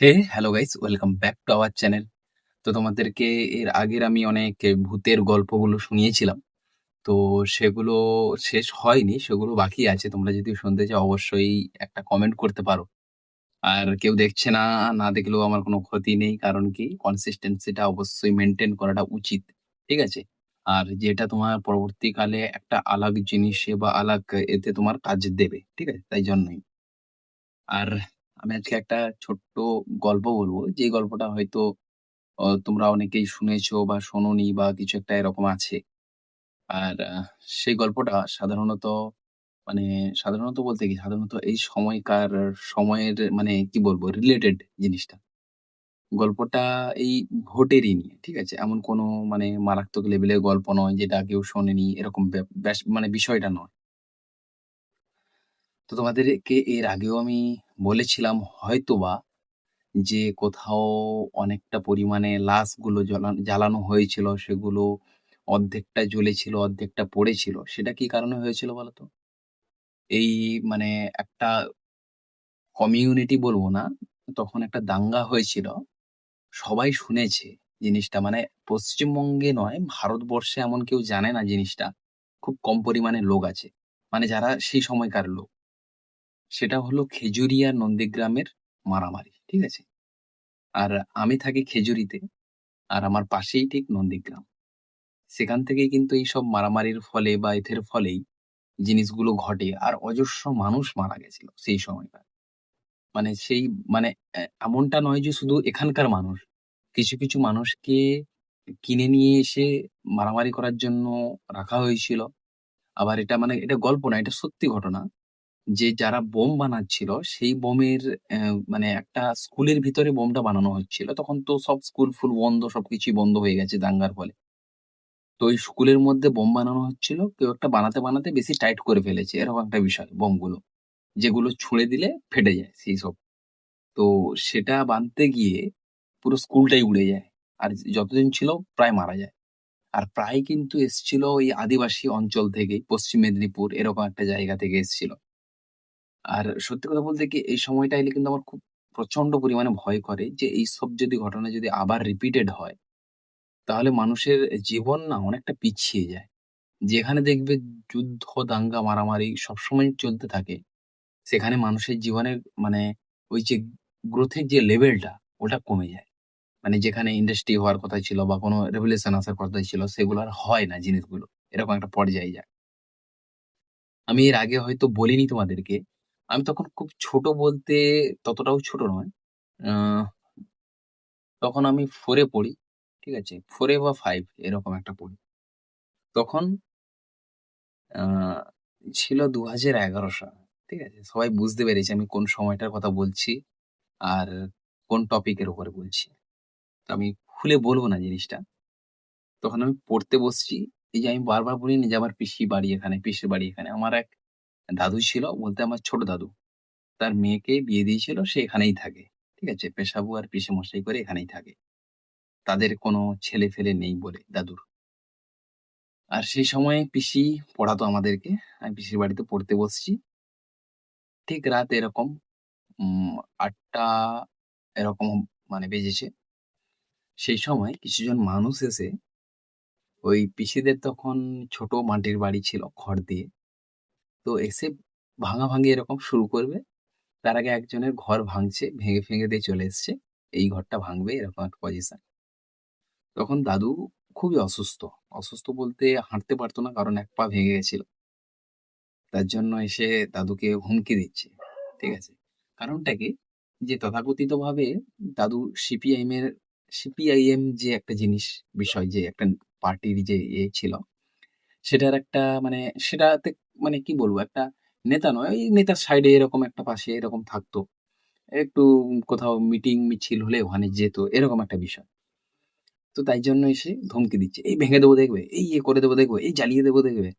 Hello guys, welcome back to our channel. তো তোমাদেরকে এর আগের আমি অনেক ভূতের গল্পগুলো শুনিয়েছিলাম। তো সেগুলো শেষ হয়নি, সেগুলো বাকি আছে। তোমরা যদি শুনতে চাও অবশ্যই একটা কমেন্ট করতে পারো। আর কেউ দেখছে না, না দেখলেও আমার কোনো ক্ষতি নেই। কারণ কি কনসিস্টেন্সিটা অবশ্যই মেইনটেইন করাটা উচিত। ঠিক আছে? আর যেটা তোমার পরবর্তীকালে একটা আলাগ জিনিসে বা আলাগ এতে তোমার কাজ দেবে। ঠিক আছে? তাই জন্যই। আর আমি আজকে একটা ছোট্ট গল্প বলব। যে গল্পটা হয়তো তোমরা অনেকেই শুনেছো বা শোনোনি বা কিছু একটা এরকম আছে। আর সেই গল্পটা মানে সাধারণত বলতে কি, সাধারণত এই সময়কার সময়ের মানে কি বলবো রিলেটেড জিনিসটা। গল্পটা এই ভোটেরই নিয়ে, ঠিক আছে? এমন কোনো মানে মারাত্মক লেভেলের গল্প নয় যেটা কেউ শোনেনি এরকম মানে বিষয়টা নয়। তো তোমাদেরকে এর আগেও আমি বলেছিলাম হয়তোবা যে কোথাও অনেকটা পরিমাণে লাশগুলো জ্বালানো হয়েছিল। সেগুলো অর্ধেকটা জ্বলেছিল, অর্ধেকটা পড়েছিল। সেটা কি কারণে হয়েছিল বলতো? এই মানে একটা কমিউনিটি বলবো না, তখন একটা দাঙ্গা হয়েছিল। সবাই শুনেছে জিনিসটা, মানে পশ্চিমবঙ্গে নয়, ভারতবর্ষে এমন কেউ জানে না জিনিসটা। খুব কম পরিমাণে লোক আছে। মানে যারা সেই সময়কার লোক। সেটা হলো খেজুরিয়া নন্দীগ্রামের মারামারি। ঠিক আছে? আর আমি থাকি খেজুরিতে। আর আমার পাশেই ঠিক নন্দীগ্রাম। সেখান থেকেই কিন্তু এইসব মারামারির ফলে বা এদের ফলেই জিনিসগুলো ঘটে। আর অজস্র মানুষ মারা গেছিল সেই সময়কার। মানে সেই মানে এমনটা নয় যে শুধু এখানকার মানুষ। কিছু মানুষকে কিনে নিয়ে এসে মারামারি করার জন্য রাখা হয়েছিল। আবার এটা মানে এটা গল্প না, এটা সত্যি ঘটনা। যে যারা বোম বানাচ্ছিল সেই বোমের মানে একটা স্কুলের ভিতরে বোমটা বানানো হচ্ছিল। তখন তো সব স্কুল-ফুল বন্ধ, সবকিছুই বন্ধ হয়ে গেছে দাঙ্গার ফলে। তো ওই স্কুলের মধ্যে বোম বানানো হচ্ছিল। কেউ একটা বানাতে বেশি টাইট করে ফেলেছে। এরকম একটা বিষয় বোমগুলো। যেগুলো ছুঁড়ে দিলে ফেটে যায় সেইসব। তো সেটা বানতে গিয়ে পুরো স্কুলটাই উড়ে যায়। আর যতজন ছিল প্রায় মারা যায়। আর প্রায় কিন্তু এসছিল ওই আদিবাসী অঞ্চল থেকেই, পশ্চিম মেদিনীপুর এরকম একটা জায়গা থেকে এসছিল। আর সত্যি কথা বলতে কি এই সময়টা এলে কিন্তু আমার খুব প্রচন্ড পরিমাণে ভয় করে যে এইসব যদি ঘটনা যদি আবার রিপিটেড হয়, তাহলে মানুষের জীবন না অনেকটা পিছিয়ে যায়। যেখানে দেখবে যুদ্ধ, দাঙ্গা, মারামারি সবসময় চলতে থাকে, সেখানে মানুষের জীবনের মানে ওই যে গ্রোথ এর যে লেভেলটা ওটা কমে যায়। মানে যেখানে ইন্ডাস্ট্রি হওয়ার কথা ছিল বা কোনো রেভলিউশন আসার কথা ছিল সেগুলো আর হয় না জিনিসগুলো। এরকম একটা পর্যায়ে যায়। আমি এর আগে হয়তো বলিনি তোমাদেরকে। আমি তখন খুব ছোট বলতে ততটাও ছোট নয়। আ তখন আমি 4 এ পড়ি। ঠিক আছে? 4 এ বা 5 এরকম একটা পড়ি। তখন আ ছিল ২০১১ সাল। ঠিক আছে? সবাই বুঝতে পেরেছে আমি কোন সময়টার কথা বলছি, আর কোন টপিকের উপরে বলছি। তো আমি খুলে বলব না জিনিসটা। তখন আমি পড়তে বসছি। এই যে আমি বারবার বলিনি যে আমার পিসির বাড়ি এখানে, পিসির বাড়ি এখানে। আমার এক দাদু ছিল, বলতে আমার ছোট দাদু। তার মেয়েকে বিয়ে দিয়েছিল, সে এখানেই থাকে। ঠিক আছে? পেশাবু আর পিসেমশাই করে এখানেই থাকে। তাদের কোনো ছেলে-ফেলে নেই বলে দাদুর। আর সেই সময়ে পিসি পড়াতো আমাদেরকে। আমি পিসির বাড়িতে পড়তে বসছি। ঠিক রাত এরকম ৮ঃ০০ এরকম মানে বেজেছে। সেই সময় কিছুজন মানুষ এসে ওই পিসিদের তখন ছোট মাটির বাড়ি ছিল খড় দিয়ে। তো এসে ভাঙাভাঙি এরকম শুরু করবে। তার আগে একজনের ঘর ভাঙছে, ভেঙে দিয়ে চলে এসছে। এই ঘরটা ভাঙবে এরকম একটা পজিশন। তখন দাদু খুবই অসুস্থ। অসুস্থ বলতে হাঁটতে পারত না, কারণ এক পা ভেঙে গেছিল। তার জন্য এসে দাদুকে হুমকি দিচ্ছে। ঠিক আছে? কারণটা কি? যে তথাকথিতভাবে দাদু সিপিআইএম যে একটা বিষয় যে একটা পার্টির যে ছিল, সেটার একটা মানে সেটাতে মানে কি বলবো? একটা নেতা নয়, ওই নেতার সাইডে এরকম একটা পাশে এরকম থাকতো। একটু কোথাও মিটিং মিছিল হলে ওখানে যেত, এরকম একটা বিষয়। তো তাই জন্য এসে ধমকি দিচ্ছে। "এই ভেঙে দেবো দেখবে, এই ইয়ে করে দেবো দেখবে, এই জ্বালিয়ে দেবো দেখবে।"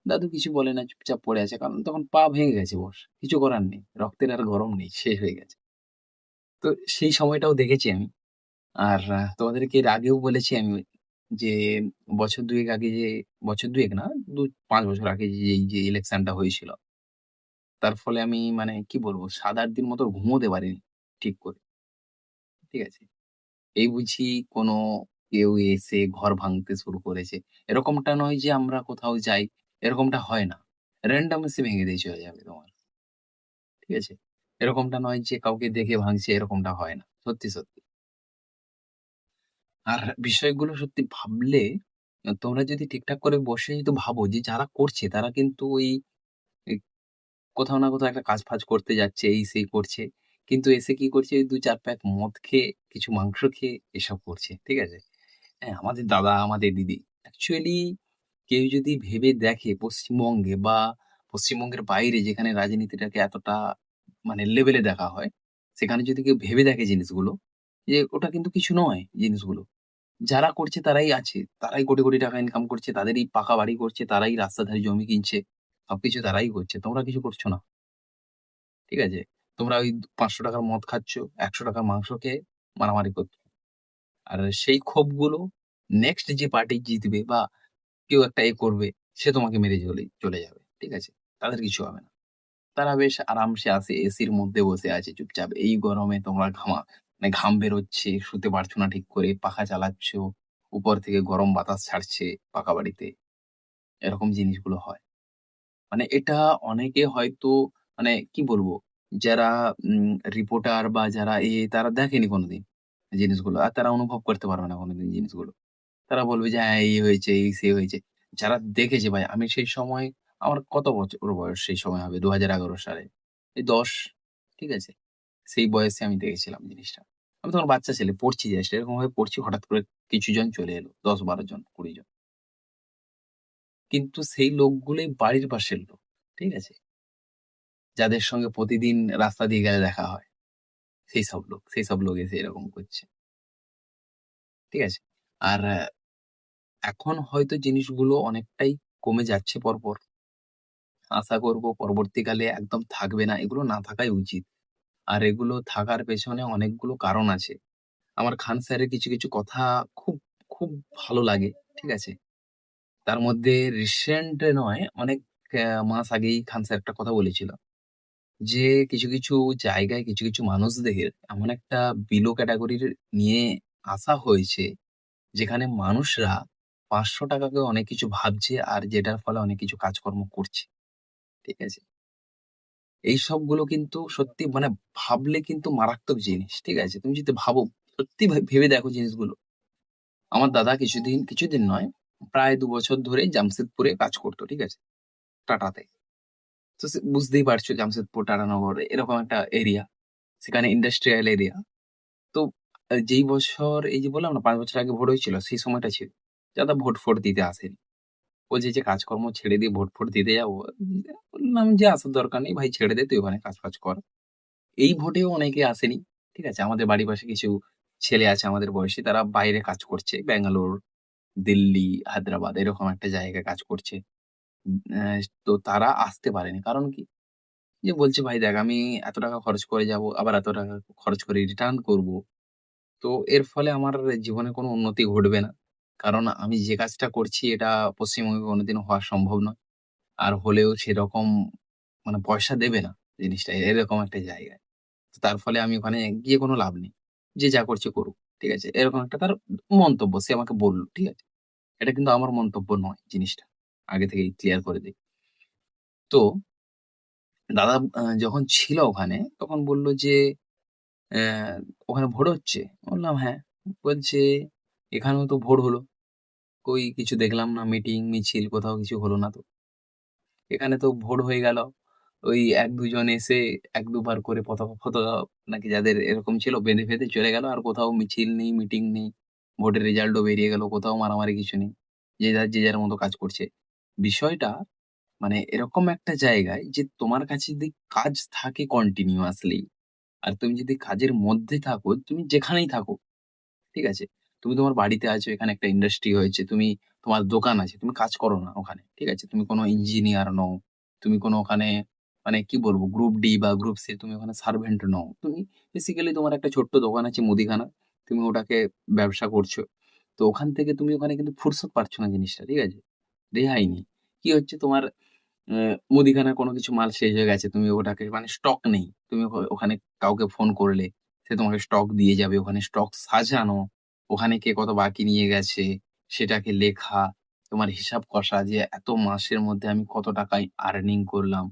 দাদু কিছু বলে না, চুপচাপ পড়ে আছে। কারণ তখন পা ভেঙে গেছে ওর। কিছু করার নেই। রক্তের আর গরম নেই। শেষ হয়ে গেছে। তো সেই সময়টাও দেখেছি আমি। আর তোমাদেরকে এর আগেও বলেছি আমি যে বছর ২ এক আগে যে বছর ২ এক না, ৫ বছর আগে যে এই যে ইলেকশনটা হয়েছিল। তার ফলে আমি মানে কি বলবো ৭-৮ দিন মতো ঘুমোতে পারিনি ঠিক করে। ঠিক আছে? এই বুঝি কোনো কেউ এসে ঘর ভাঙতে শুরু করেছে। এরকমটা নয় যে আমরা কোথাও যাই, এরকমটা হয় না। র‍্যান্ডম এসে ভেঙে দিয়ে চলে যাবে তোমার। ঠিক আছে? এরকমটা নয় যে কাউকে দেখে ভাঙছে, এরকমটা হয় না। সত্যি, সত্যি। আর বিষয়গুলো সত্যি ভাবলে তোমরা যদি ঠিকঠাক করে বসে যদি ভাবো যে যারা করছে তারা কিন্তু ওই এই কোথাও না কোথাও একটা কাজ-ফাজ করতে যাচ্ছে, এই সেই করছে। কিন্তু এসে কি করছে? ওই ২-৪ প্যাক মদ খেয়ে, কিছু মাংস খেয়ে এসব করছে। ঠিক আছে? হ্যাঁ, আমাদের দাদা, আমাদের দিদি। অ্যাকচুয়ালি কেউ যদি ভেবে দেখে পশ্চিমবঙ্গে বা পশ্চিমবঙ্গের বাইরে যেখানে রাজনীতিটাকে এতটা মানে লেভেলে দেখা হয়, সেখানে যদি কেউ ভেবে দেখে জিনিসগুলো, যে ওটা কিন্তু কিছু নয় জিনিসগুলো। যারা করছে তারাই আছে। তারাই কোটি, কোটি টাকা ইনকাম করছে। তাদেরই পাকা বাড়ি করছে। তারাই রাস্তার ধারে জমি কিনছে। সবকিছু তারাই করছে। তোমরা কিছু করছো না। ঠিক আছে? তোমরা ওই ৳৫০০ র মদ খাচ্ছ, ৳১০০ র মাংস খেয়ে মারামারি করছো। আর সেই ক্ষোভগুলো নেক্সট যে পার্টি জিতবে বা কেউ একটা করবে, সে তোমাকে মেরে চলে যাবে। ঠিক আছে? তাদের কিছু হবে না। তারা বেশ আরামসে আছে এসির মধ্যে বসে আছে চুপচাপ। এই গরমে তোমরা মানে ঘাম বেরোচ্ছে, শুতে পারছো না ঠিক করে, পাখা চালাচ্ছ, উপর থেকে গরম বাতাস ছাড়ছে পাকা বাড়িতে। এরকম জিনিসগুলো হয়। মানে এটা অনেকে হয়তো মানে কি বলবো? যারা রিপোর্টার বা যারা তারা দেখেনি কোনদিন জিনিসগুলো। আর তারা অনুভব করতে পারবে না কোনদিন জিনিসগুলো। তারা বলবে যে, "হ্যাঁ, এই হয়েছে, এই সেই হয়েছে।" যারা দেখেছে ভাই, আমি সেই সময় আমার কত বছর বয়স সেই সময় হবে ২০১১ সালে। এই ১০ ঠিক আছে? সেই বয়সে আমি দেখেছিলাম জিনিসটা। আমি তখন বাচ্চা ছেলে, পড়ছি জাস্ট। এরকমভাবে পড়ছি হঠাৎ করে কিছুজন চলে এলো। ১০-১২ জন, ২০ জন। কিন্তু সেই লোকগুলোই বাড়ির পাশের লোক। ঠিক আছে? যাদের সঙ্গে প্রতিদিন রাস্তা দিয়ে গেলে দেখা হয়। সেই সব লোক এসে এরকম করছে। ঠিক আছে? আর এখন হয়তো জিনিসগুলো অনেকটাই কমে যাচ্ছে পরপর। আশা করব পরবর্তীকালে একদম থাকবে না। এগুলো না থাকাই উচিত। আর এগুলো থাকার পেছনে অনেকগুলো কারণ আছে। আমার খান স্যারের কিছু, কিছু কথা খুব, খুব ভালো লাগে। ঠিক আছে? তার মধ্যে রিসেন্ট নয়, অনেক মাস আগেই খান স্যার একটা কথা বলেছিল। যে কিছু, কিছু জায়গায় কিছু, কিছু মানুষদের এমন একটা বিলো ক্যাটেগরির নিয়ে আসা হয়েছে, যেখানে মানুষরা ৳৫০০ কেও অনেক কিছু ভাবছে আর যেটার ফলে অনেক কিছু কাজকর্ম করছে। ঠিক আছে? এই সবগুলো কিন্তু সত্যি মানে ভাবলে কিন্তু মারাত্মক জিনিস। ঠিক আছে? তুমি যদি ভাবো, সত্যি ভেবে দেখো জিনিসগুলো। আমার দাদা কিছুদিন নয়, প্রায় ২ বছর ধরে জামশেদপুরে কাজ করত। ঠিক আছে? টাটাতে। তো বুঝতেই পারছো জামশেদপুর, টাটানগর এরকম একটা এরিয়া। সেখানে ইন্ডাস্ট্রিয়াল এরিয়া। তো যেই বছর এই যে বললাম না ৫ বছর আগে ভোট হয়েছিল, সেই সময়টা ছিল। দাদা ভোট-ফোট দিতে আসেনি। বলছে যে কাজকর্ম ছেড়ে দিয়ে ভোট-ফোট দিতে যাবো। বললাম যে আসার দরকার নেই ভাই, ছেড়ে দে, তুই ওখানে কাজ-ফাজ কর। এই ভোটেও অনেকে আসেনি। ঠিক আছে? আমাদের বাড়ির পাশে কিছু ছেলে আছে আমাদের বয়সী, তারা বাইরে কাজ করছে। ব্যাঙ্গালোর, দিল্লি, হায়দ্রাবাদ এরকম একটা জায়গায় কাজ করছে। তো তারা আসতে পারেনি। কারণ কি? যে বলছে, "ভাই দেখ, আমি এত টাকা খরচ করে যাবো, আবার এত টাকা খরচ করে রিটার্ন করবো। তো এর ফলে আমার জীবনে কোনো উন্নতি ঘটবে না। কারণ আমি যে কাজটা করছি এটা পশ্চিমবঙ্গে কোনোদিনও হওয়া সম্ভব নয়। আর হলেও সেরকম মানে পয়সা দেবে না জিনিসটা, এরকম একটা জায়গায়। তো তার ফলে আমি ওখানে গিয়ে কোনো লাভ নেই। যে যা করছে করুক। ঠিক আছে? এরকম একটা তার মন্তব্য। সে আমাকে বলল। ঠিক আছে? এটা কিন্তু আমার মন্তব্য নয় জিনিসটা। আগে থেকেই ক্লিয়ার করে দেই। তো দাদা যখন ছিল ওখানে তখন বলল যে, "অ্যা ওখানে ভোট হচ্ছে?" বললাম, "হ্যাঁ।" বলছে, "এখানেও তো ভোট হলো। কই কিছু দেখলাম না, মিটিং, মিছিল কোথাও কিছু হলো না তো। এখানে তো ভোট হয়ে গেল। ওই ১-২ জন এসে ১-২ বার করে পতাকা-ফতাকা নাকি যাদের এরকম ছিল বেঁধে ফেঁধে চলে গেল। আর কোথাও মিছিল নেই, মিটিং নেই। ভোটের রেজাল্টও বেরিয়ে গেল। কোথাও মারামারি কিছু নেই। যে যার মতো কাজ করছে।" বিষয়টা মানে এরকম একটা জায়গায় যে তোমার কাছে যদি কাজ থাকে কন্টিনিউয়াসলি, আর তুমি যদি কাজের মধ্যে থাকো, তুমি যেখানেই থাকো, ঠিক আছে? তুমি তোমার বাড়িতে আছো, এখানে একটা ইন্ডাস্ট্রি হয়েছে, তোমার দোকান আছে, তুমি কাজ করো না ওখানে, ঠিক আছে? তুমি কোনো ইঞ্জিনিয়ার নও, তুমি কোনো ওখানে মানে কি বলবো গ্রুপ ডি বা গ্রুপ সি, তুমি ওখানে সার্ভেন্ট নও। তুমি বেসিক্যালি তোমার একটা ছোট্ট দোকান আছে মুদিখানা, তুমি ওটাকে ব্যবসা করছো। তো ওখান থেকে তুমি ওখানে কিন্তু ফুরসত পাচ্ছ না জিনিসটা, ঠিক আছে? রেহাই নেই। কি হচ্ছে তোমার অ্যা মুদিখানার কোনো কিছু মাল শেষ হয়ে গেছে, তুমি ওটাকে মানে স্টক নেই। তুমি ওখানে কাউকে ফোন করলে সে তোমাকে স্টক দিয়ে যাবে। ওখানে স্টক সাজানো, ওখানে কে কত বাকি নিয়ে গেছে, সেটাকে লেখা, তোমার হিসাব কষা যে এত মাসের মধ্যে আমি কত টাকা আর্নিং করলাম।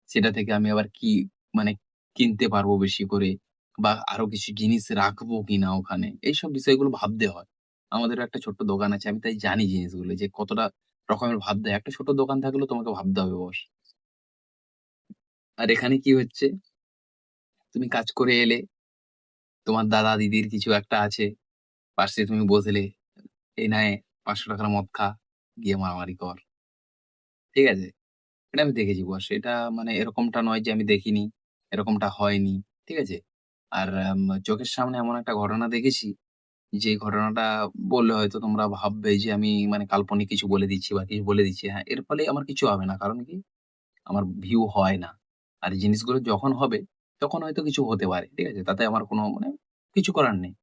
সেটা থেকে আমি আবার কি মানে কিনতে পারবো বেশি করে বা আরো কিছু জিনিস রাখবো কিনা ওখানে। এইসব বিষয়গুলো ভাবতে হয়। আমাদেরও একটা ছোট্ট দোকান আছে। আমি তাই জানি জিনিসগুলো যে কতটা রকমের ভাবতে হয়। একটা ছোট দোকান থাকলেও তোমাকে ভাবতে হবে বস। আর এখানে কি হচ্ছে, তুমি কাজ করে এলে, তোমার দাদা-দিদির কিছু একটা আছে, পাশে তুমি বসলে, "এই নে ৳৫০০ র মদ খা, গিয়ে মারামারি কর।" ঠিক আছে? এটা আমি দেখেছি বস। এটা মানে এরকমটা নয় যে আমি দেখিনি, এরকমটা হয়নি। ঠিক আছে? আর চোখের সামনে এমন একটা ঘটনা দেখেছি, যে ঘটনাটা বললে হয়তো তোমরা ভাববে যে আমি মানে কাল্পনিক কিছু বলে দিচ্ছি বা কিছু বলে দিচ্ছি। হ্যাঁ, এর ফলে আমার কিছু হবে না। কারণ কি? আমার ভিউ হয় না। আর এই জিনিসগুলো যখন হবে, তখন হয়তো কিছু হতে পারে। ঠিক আছে? তাতে আমার কোনো মানে কিছু করার নেই।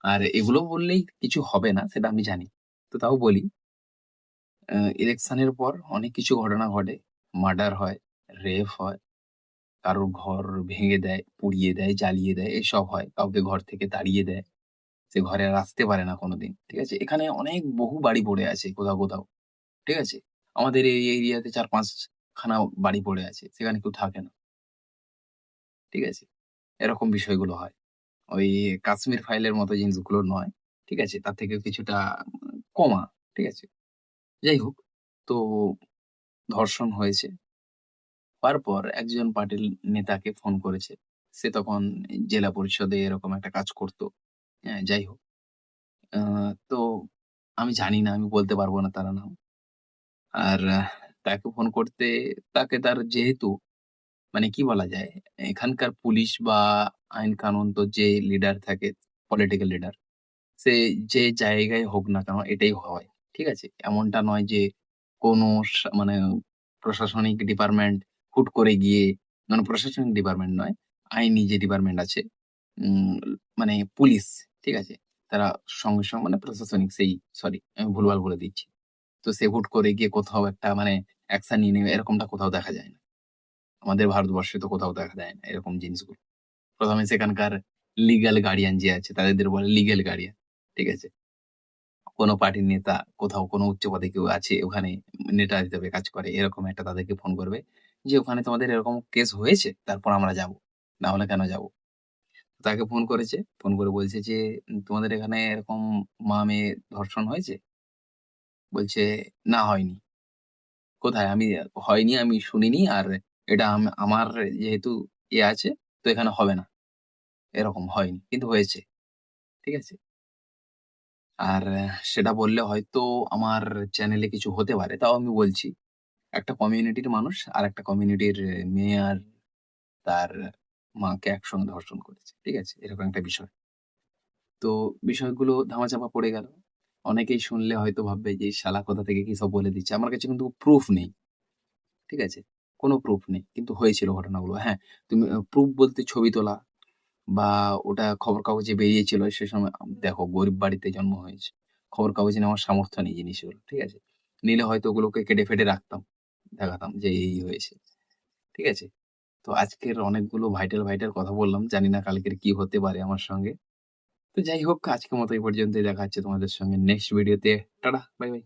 আর এগুলো বললেই কিছু হবে না সেটা আমি জানি। তো তাও বলি, ইলেকশনের পর অনেক কিছু ঘটনা ঘটে। মার্ডার হয়, রেপ হয়, কারোর ঘর ভেঙে দেয়, পুড়িয়ে দেয়, জ্বালিয়ে দেয়, এসব হয়। কাউকে ঘর থেকে তাড়িয়ে দেয়। সে ঘরে আর আসতে পারে না কোনোদিন। ঠিক আছে? এখানে অনেক বহু বাড়ি পড়ে আছে কোথাও, কোথাও। ঠিক আছে? আমাদের এই এরিয়াতে ৪-৫ খানা বাড়ি পড়ে আছে। সেখানে কেউ থাকে না। ঠিক আছে? এরকম বিষয়গুলো হয়। ওই কাশ্মীর ফাইলের মতো জিনিসগুলো নয়। ঠিক আছে? তার থেকেও কিছুটা কমা। ঠিক আছে? যাই হোক, তো ধর্ষণ হয়েছে। হওয়ার পর একজন পার্টির নেতাকে ফোন করেছে। সে তখন জেলা পরিষদে এরকম একটা কাজ করত। হ্যাঁ? যাই হোক। আ তো আমি জানি না, আমি বলতে পারব না তার নাম। আর তাকে ফোন করতে তাকে তার যেহেতু মানে কি বলা যায়? এখানকার পুলিশ বা আইন কানুন তো যে লিডার থাকে, পলিটিক্যাল লিডার, সে যে জায়গায় হোক না কেন এটাই হয়। ঠিক আছে? এমনটা নয় যে কোনো মানে প্রশাসনিক ডিপার্টমেন্ট হুট করে গিয়ে মানে প্রশাসনিক ডিপার্টমেন্ট নয়, আইনি যে ডিপার্টমেন্ট আছে, উম মানে পুলিশ, ঠিক আছে? তারা সঙ্গে, সঙ্গে মানে প্রশাসনিক সেই সরি আমি ভুলভাল বলে দিচ্ছি। তো সে হুট করে গিয়ে কোথাও একটা মানে অ্যাকশন নিয়ে নেবে এরকমটা কোথাও দেখা যায় না। আমাদের ভারতবর্ষে তো কোথাও দেখা যায় না এরকম জিনিসগুলো। ১ম এ সেখানকার লিগ্যাল গার্ডিয়ান যে আছে তাদের বলে লিগ্যাল গার্ডিয়ান। ঠিক আছে? কোন পার্টির নেতা কোথাও কোন উচ্চ পদে কেউ আছে ওখানে নেতা হিসেবে কাজ করে। এরকম একটা তাদেরকে ফোন করবে যে, "ওখানে তোমাদের এরকম কেস হয়েছে? তারপর আমরা যাবো। না হলে কেন যাবো?" তাকে ফোন করেছে। ফোন করে বলছে যে, "তোমাদের এখানে এরকম মা-মেয়ে ধর্ষণ হয়েছে?" বলছে, "না হয়নি।" "কোথায়?" হয়নি, আমি শুনিনি। আর এটা আমার যেহেতু আছে, তো এখানে হবে না। এরকম হয়নি। কিন্তু হয়েছে।" ঠিক আছে? আর সেটা বললে হয়তো আমার চ্যানেলে কিছু হতে পারে। তাও আমি বলছি, একটা কমিউনিটির মানুষ আরেকটা কমিউনিটির মেয়ে আর তার মাকে একসঙ্গে ধর্ষণ করেছে। ঠিক আছে? এরকম একটা বিষয়। তো বিষয়গুলো ধামাচাপা পড়ে গেল। অনেকেই শুনলে হয়তো ভাববে যে, "এই শালা কোথা থেকে কি সব বলে দিচ্ছে।" আমার কাছে কিন্তু প্রুফ নেই। ঠিক আছে? কোন প্রুফ নেই। কিন্তু হয়েছিল ঘটনাগুলো। হ্যাঁ, তুমি প্রুফ বলতে ছবি তোলা বা ওটা খবর কাগজে বেরিয়েছিল সে সময় দেখো গরিব বাড়িতে জন্ম হয়েছে। খবর কাগজে নেওয়ার সামর্থ্য নেই জিনিসগুলো। ঠিক আছে? নিলে হয়তো ওগুলোকে কেটে ফেটে রাখতাম। দেখাতাম যে এই হয়েছে। ঠিক আছে? তো আজকের অনেকগুলো ভাইটাল, ভাইটাল কথা বললাম। জানি না কালকের কি হতে পারে আমার সঙ্গে। তো যাই হোক আজকের মতো এই পর্যন্তই। দেখা হচ্ছে তোমাদের সঙ্গে নেক্সট ভিডিওতে। Tata, bye, by.